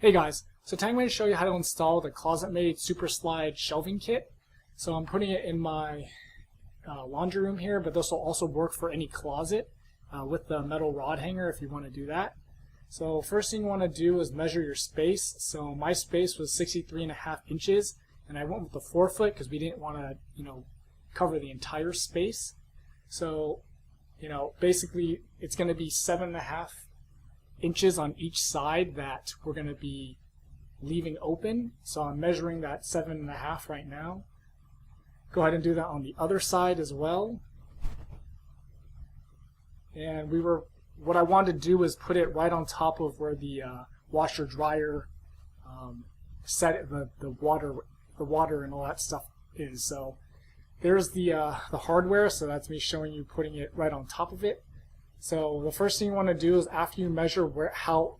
Hey guys, so today I'm going to show you how to install the ClosetMaid Super Slide shelving kit. So I'm putting it in my laundry room here, but this will also work for any closet with the metal rod hanger if you want to do that. So first thing you want to do is measure your space. So my space was 63.5 inches, and I went with the 4-foot because we didn't want to, cover the entire space. So, basically it's going to be 7.5 inches on each side that we're going to be leaving open. So I'm measuring that 7.5 right now. Go ahead and do that on the other side as well. And what I wanted to do was put it right on top of where the washer dryer set the water and all that stuff is. So there's the hardware. So that's me showing you putting it right on top of it. So the first thing you want to do is after you measure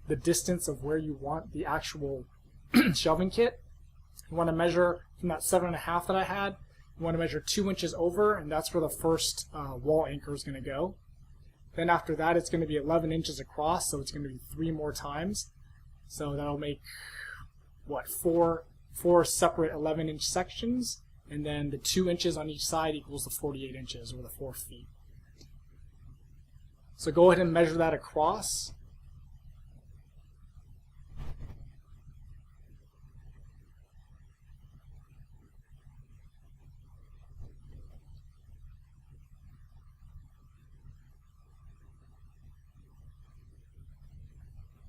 the distance of where you want the actual shelving kit, you want to measure from that 7.5 that I had. You want to measure 2 inches over, and that's where the first wall anchor is going to go. Then after that, it's going to be 11 inches across, so it's going to be 3 more times. So that'll make what, four separate 11-inch sections, and then the 2 inches on each side equals the 48 inches, or the 4 feet. So go ahead and measure that across.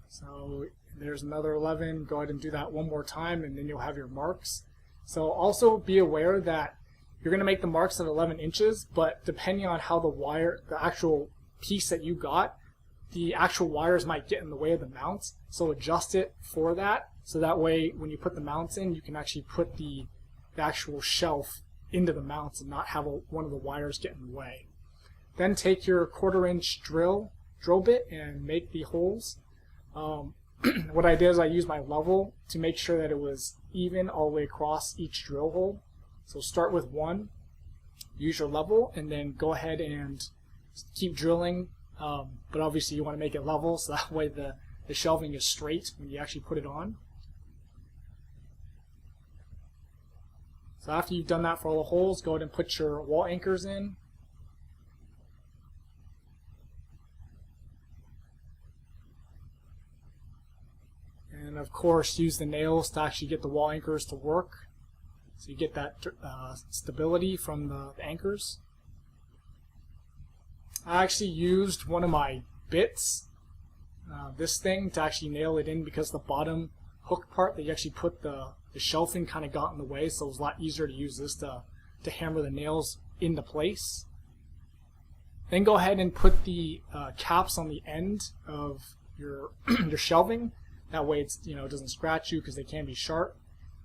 So there's another 11. Go ahead and do that one more time, and then you'll have your marks. So also be aware that you're going to make the marks at 11 inches, but depending on how the actual piece that you got, the actual wires might get in the way of the mounts. So adjust it for that. So that way, when you put the mounts in, you can actually put the actual shelf into the mounts and not have one of the wires get in the way. Then take your 1/4-inch drill bit and make the holes. What I did is I used my level to make sure that it was even all the way across each drill hole. So start with 1, use your level, and then go ahead and keep drilling. But obviously you want to make it level so that way the shelving is straight when you actually put it on. So after you've done that for all the holes, go ahead and put your wall anchors in. And of course use the nails to actually get the wall anchors to work, so you get that stability from the anchors. I actually used one of my bits, this thing, to actually nail it in because the bottom hook part that you actually put the shelving kind of got in the way, so it was a lot easier to use this to hammer the nails into place. Then go ahead and put the caps on the end of your your shelving. That way it doesn't scratch you because they can be sharp.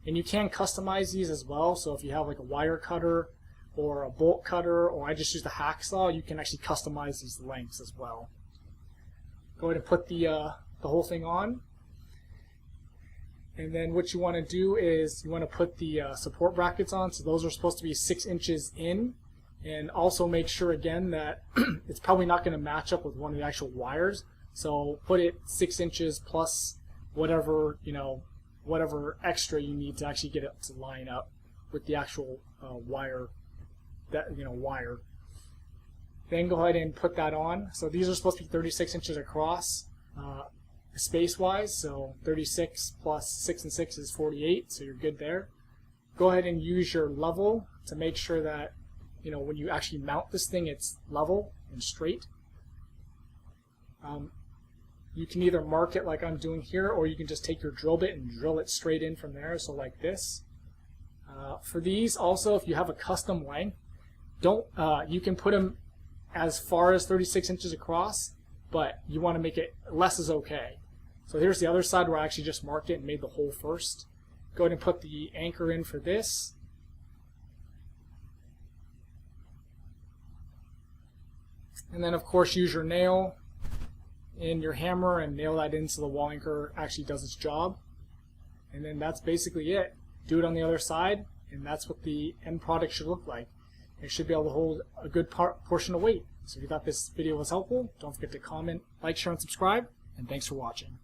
And you can customize these as well, so if you have like a wire cutter or a bolt cutter, or I just use the hacksaw, you can actually customize these lengths as well. Go ahead and put the whole thing on. And then what you want to do is you want to put the support brackets on. So those are supposed to be 6 inches in. And also make sure again that it's probably not going to match up with one of the actual wires. So put it 6 inches plus whatever, whatever extra you need to actually get it to line up with the actual wire. Then go ahead and put that on. So these are supposed to be 36 inches across space-wise. So 36 plus 6 and 6 is 48. So you're good there. Go ahead and use your level to make sure that when you actually mount this thing, it's level and straight. You can either mark it like I'm doing here, or you can just take your drill bit and drill it straight in from there. So like this. For these also, if you have a custom length, you can put them as far as 36 inches across, but you want to make it less is okay. So here's the other side where I actually just marked it and made the hole first. Go ahead and put the anchor in for this. And then of course use your nail and your hammer and nail that in so the wall anchor actually does its job. And then that's basically it. Do it on the other side, and that's what the end product should look like. It should be able to hold a good portion of weight. So if you thought this video was helpful, don't forget to comment, like, share, and subscribe, and thanks for watching.